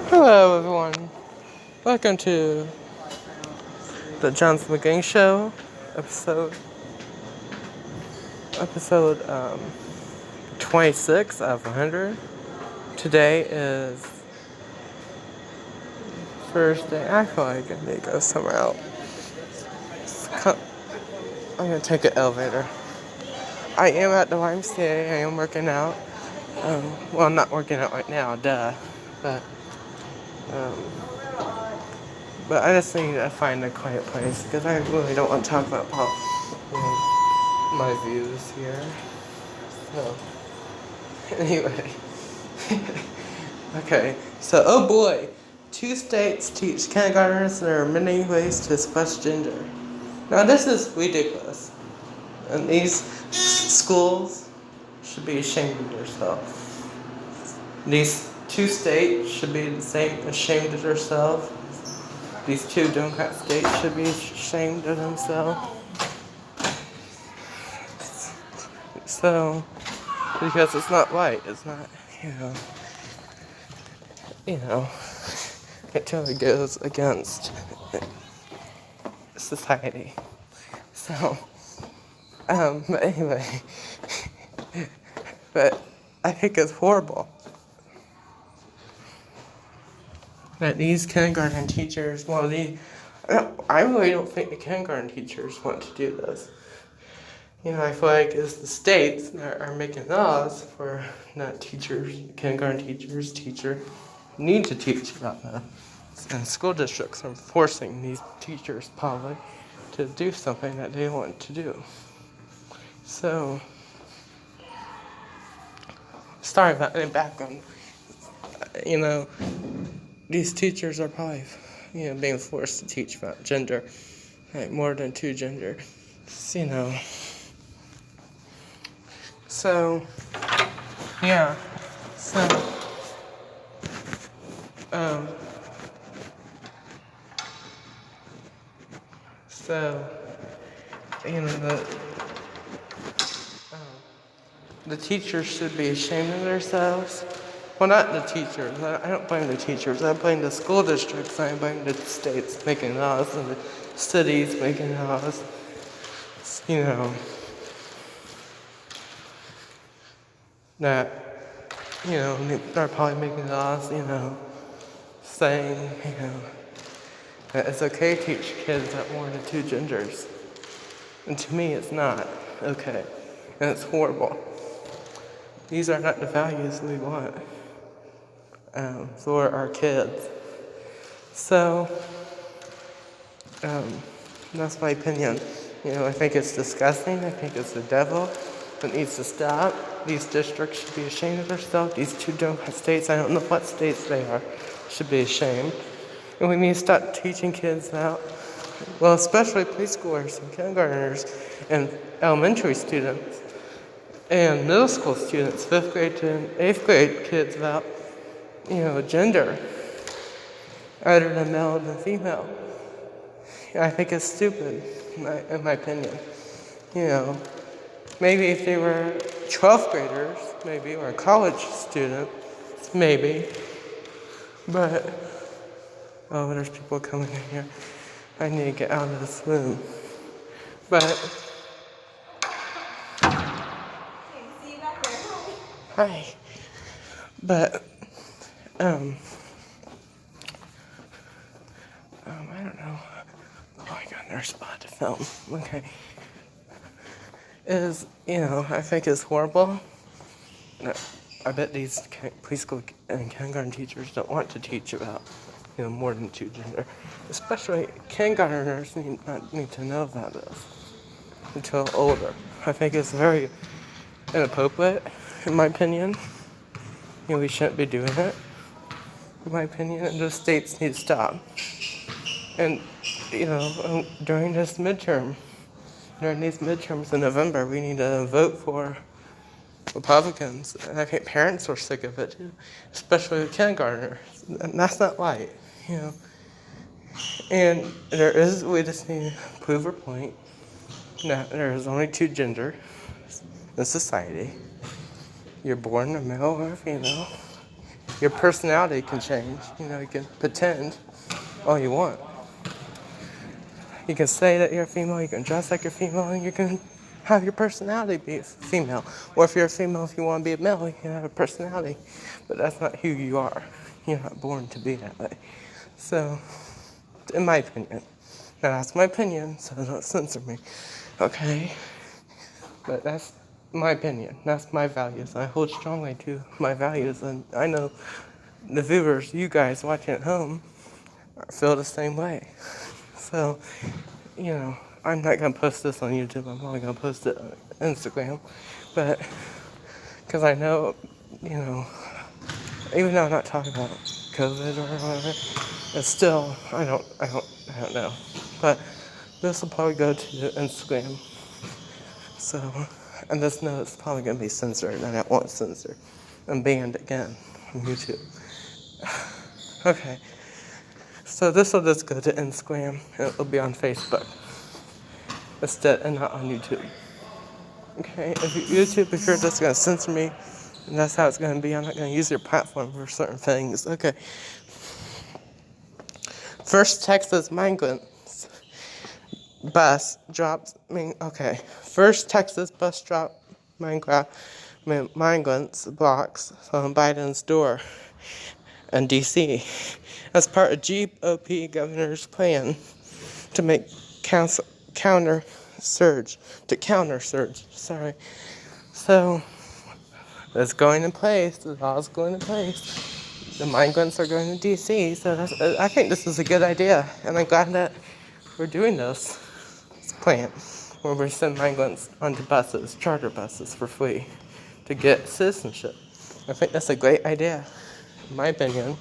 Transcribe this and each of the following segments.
Hello, everyone. Welcome to the Jonhson Mclang Show, episode 26 of 100. Today is Thursday. I feel like I need to go somewhere else. I'm gonna take an elevator. I am at the YMCA. I am working out. Well, I'm not working out right now, duh. But I just need to find a quiet place because I really don't want to talk about my views here. So, anyway. Okay, so, oh boy. 2 states teach kindergartners there are many ways to express gender. Now, this is ridiculous. And these schools should be ashamed of themselves. These 2 states should be ashamed of themselves. These 2 Democrat states should be ashamed of themselves. So, because it's not right, it's not, it totally goes against society. So, but anyway, but I think it's horrible that these kindergarten teachers, I really don't think the kindergarten teachers want to do this. I feel like it's the states that are making laws for not teachers, kindergarten teachers, need to teach about that. And school districts are forcing these teachers probably to do something that they want to do. So, sorry about the background. These teachers are probably, being forced to teach about gender, like more than 2 genders, So, yeah, so, the teachers should be ashamed of themselves. Well, not the teachers. I don't blame the teachers. I blame the school districts. I blame the states making laws and the cities making laws. That, they're probably making laws, saying, that it's okay to teach kids that more than 2 genders. And to me, it's not okay. And it's horrible. These are not the values we want for our kids. So, that's my opinion. I think it's disgusting. I think it's the devil. It needs to stop. These districts should be ashamed of themselves. These 2 Democrat states, I don't know what states they are, should be ashamed. And we need to start teaching kids now, well, especially preschoolers and kindergartners and elementary students and middle school students, 5th grade to 8th grade kids about, gender other than male and female. I think it's stupid, in my opinion. Maybe if they were 12th graders, maybe, or a college student, maybe. But, there's people coming in here. I need to get out of this room. But, hi. But, I don't know. Oh, I got another spot to film. Okay. I think it's horrible. I bet these preschool and kindergarten teachers don't want to teach about, more than 2 gender. Especially kindergartners need to know about this until older. I think it's very inappropriate, in my opinion. We shouldn't be doing it, in my opinion, and the states need to stop. And, during these midterms in November, we need to vote for Republicans. And I think parents are sick of it too, especially the kindergartners. And that's not right, And we just need to prove our point that there is only 2 genders. in society. You're born a male or a female. Your personality can change. You can pretend all you want. You can say that you're a female, you can dress like a female, and you can have your personality be a female. Or if you're a female, if you want to be a male, you can have a personality. But that's not who you are. You're not born to be that way. So, in my opinion, now that's my opinion, so don't censor me, okay? But that's my opinion. That's my values. I hold strongly to my values, and I know the viewers, you guys watching at home, feel the same way. So, I'm not going to post this on YouTube. I'm only going to post it on Instagram. But, because I know, even though I'm not talking about COVID or whatever, it's still, I don't know. But this will probably go to Instagram. So, and this note is probably going to be censored, and I won't censor. I'm banned again from YouTube. Okay. So this will just go to Instagram, and it will be on Facebook instead, and not on YouTube. Okay, YouTube, if you're just going to censor me, and that's how it's going to be, I'm not going to use your platform for certain things. Okay. First Texas migrants bus drops, First Texas bus drop migrants blocks on Biden's door in D.C. as part of GOP governor's plan to make counter surge. So it's going in place. The law's going in place. The migrants are going to D.C. So I think this is a good idea, and I'm glad that we're doing this plan where we send migrants onto buses, charter buses, for free to get citizenship. I think that's a great idea, in my opinion.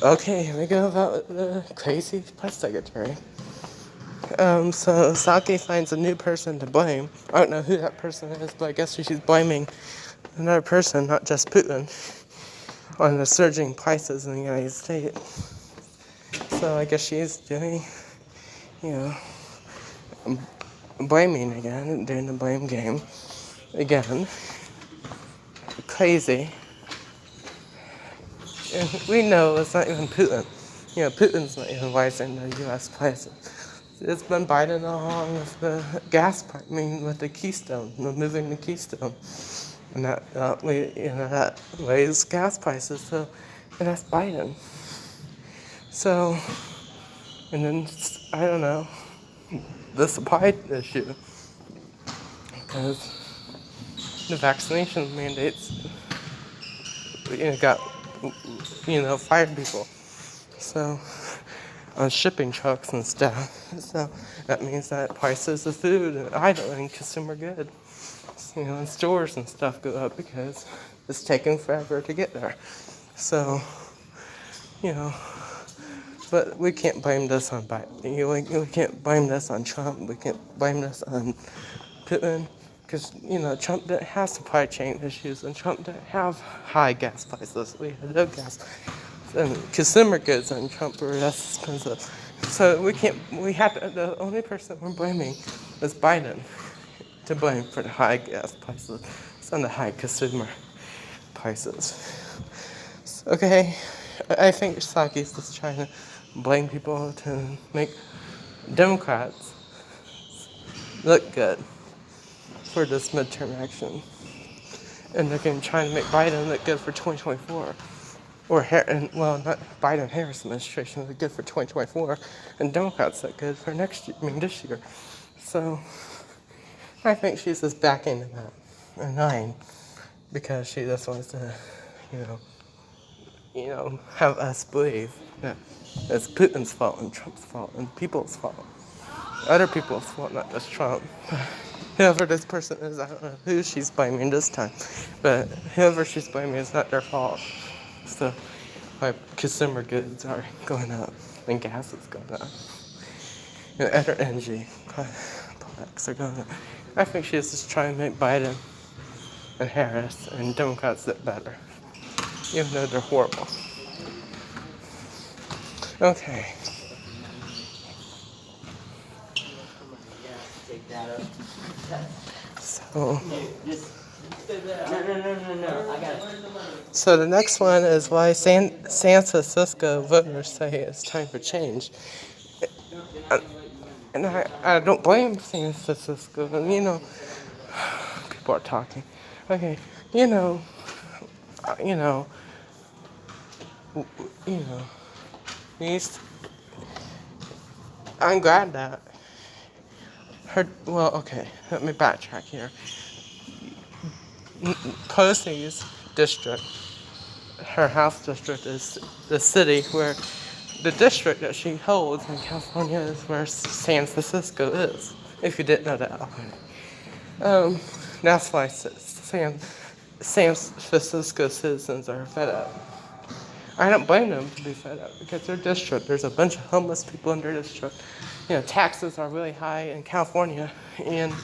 Okay, here we go about the crazy press secretary. So Saki finds a new person to blame. I don't know who that person is, but I guess she's blaming another person, not just Putin, on the surging prices in the United States. So I guess she's doing, blaming again, doing the blame game again. Crazy. And we know it's not even Putin. Putin's not even rising the U.S. prices. It's been Biden along with the with the Keystone, moving the Keystone. And that raised gas prices, so, and that's Biden. So, and then, I don't know, the supply issue, because the vaccination mandates, fired people, so, on shipping trucks and stuff, so that means that prices of food and consumer goods, in stores and stuff go up because it's taking forever to get there, so, but we can't blame this on Biden. We can't blame this on Trump. We can't blame this on Putin. Because, Trump didn't have supply chain issues. And Trump didn't have high gas prices. We had no gas. And consumer goods on Trump were less expensive. So the only person we're blaming is Biden to blame for the high gas prices. It's on the high consumer prices. Okay, I think Saki's just trying to blame people to make Democrats look good for this midterm action. And they're trying to make Biden look good for 2024. Not Biden-Harris administration look good for 2024. And Democrats look good for this year. So, I think she's just backing them up. Annoying. Because she just wants to, have us believe that it's Putin's fault and Trump's fault and people's fault. Other people's fault, not just Trump. Whoever this person is, I don't know who she's blaming this time. But whoever she's blaming, it's not their fault. So, consumer goods are going up and gas is going up. Other energy products are going up. I think she's just trying to make Biden and Harris and Democrats look better. Even though they're horrible. Okay. So, No. I got it. so the next one is why San Francisco voters say it's time for change. And I don't blame San Francisco. You know, people are talking. Okay, you know, you know, you know, these. I'm glad that her. Well, okay, let me backtrack here. Posey's district, her house district, is the city where the district that she holds in California is where San Francisco is. If you didn't know that already. That's why San Francisco citizens are fed up. I don't blame them to be fed up because their district, there's a bunch of homeless people in their district. You know, taxes are really high in California, and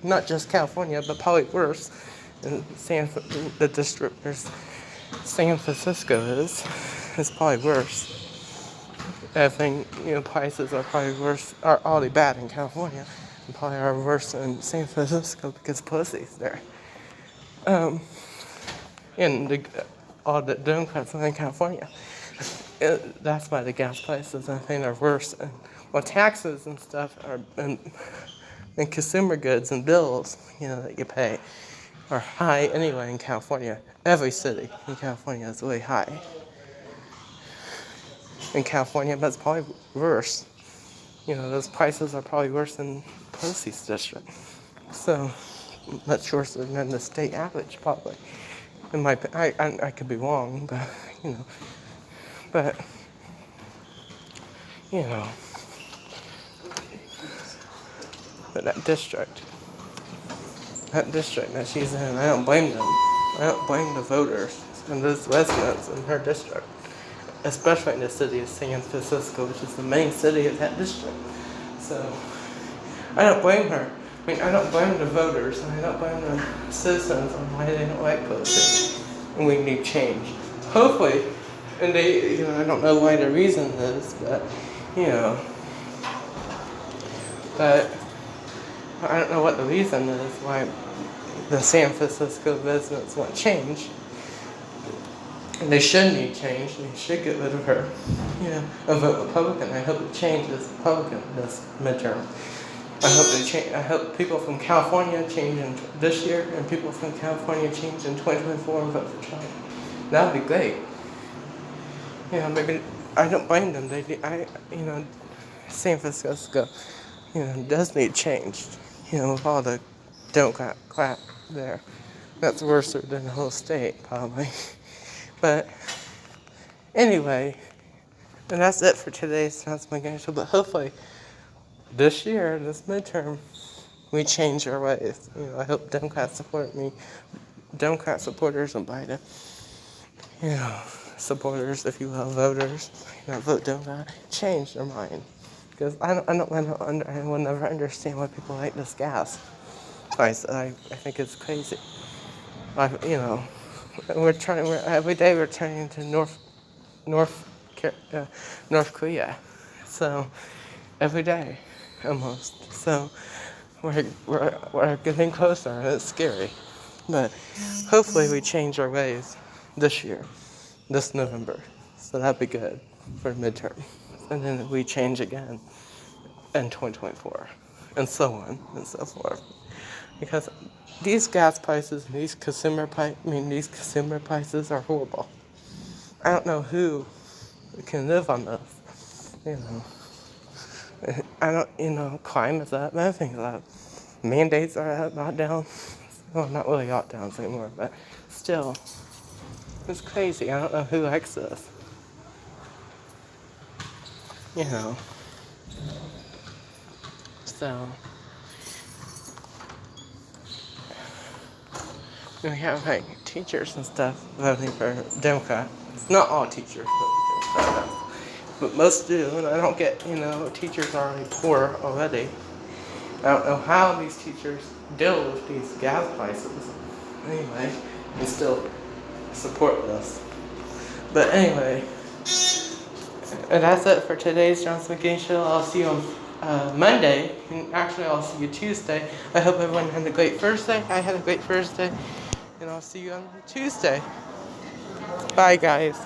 not just California, but probably worse in the district where San Francisco is probably worse. I think, you know, prices are probably worse, are already bad in California, and probably are worse in San Francisco because pussy's there. And all the Democrats in California. That's why the gas prices, I think, are worse. And, well, taxes and stuff are, and consumer goods and bills, you know, that you pay are high anyway in California. Every city in California is really high. In California, but it's probably worse. You know, those prices are probably worse in Posey's district. So, much worse than the state average, probably. I could be wrong, but you know, but that district that she's in, I don't blame them. I don't blame the voters and those residents in her district, especially in the city of San Francisco, which is the main city of that district. So I don't blame her. I mean, I don't blame the voters, and I don't blame the citizens on why they don't like politics. And we need change. Hopefully, and they, you know, I don't know why the reason is, but, you know, but I don't know what the reason is why the San Francisco residents want change. And they should need change. They should get rid of her. You know, and vote Republican. I hope it changes Republican this midterm. I hope they change. I hope people from California change in this year, and people from California change in 2024 and vote for Trump. That would be great. You know, maybe I don't blame them. You know, San Francisco, you know, does need change. You know, with all the Democrat crap there, that's worse than the whole state probably. But anyway, and that's it for today's transformation. But hopefully, this year, this midterm, we change our ways. You know, I hope Democrat supporters and Biden, you know, supporters, if you will, voters, you know, vote Democrat, change their mind. Because I will never understand why people like this gas price. I think it's crazy. You know, every day we're turning to North Korea. So every day. Almost. So we're getting closer, and it's scary. But hopefully we change our ways this year, this November. So that'd be good for midterm. And then we change again in 2024, and so on and so forth. Because these gas prices and these consumer prices are horrible. I don't know who can live on this, you know. I don't, you know, crime is up, everything's up. Mandates are up, lockdowns. Well, not really lockdowns anymore, but still. It's crazy. I don't know who likes this. You know. So. We have, like, teachers and stuff voting for Democrat. It's not all teachers voting for Democrat. But most do, and I don't get, you know, teachers are already poor already. I don't know how these teachers deal with these gas prices, anyway, and still support this. But anyway, and that's it for today's Jonhson Mclang show. I'll see you on Monday, and actually I'll see you Tuesday. I hope everyone had a great Thursday. I had a great Thursday, and I'll see you on Tuesday. Bye, guys.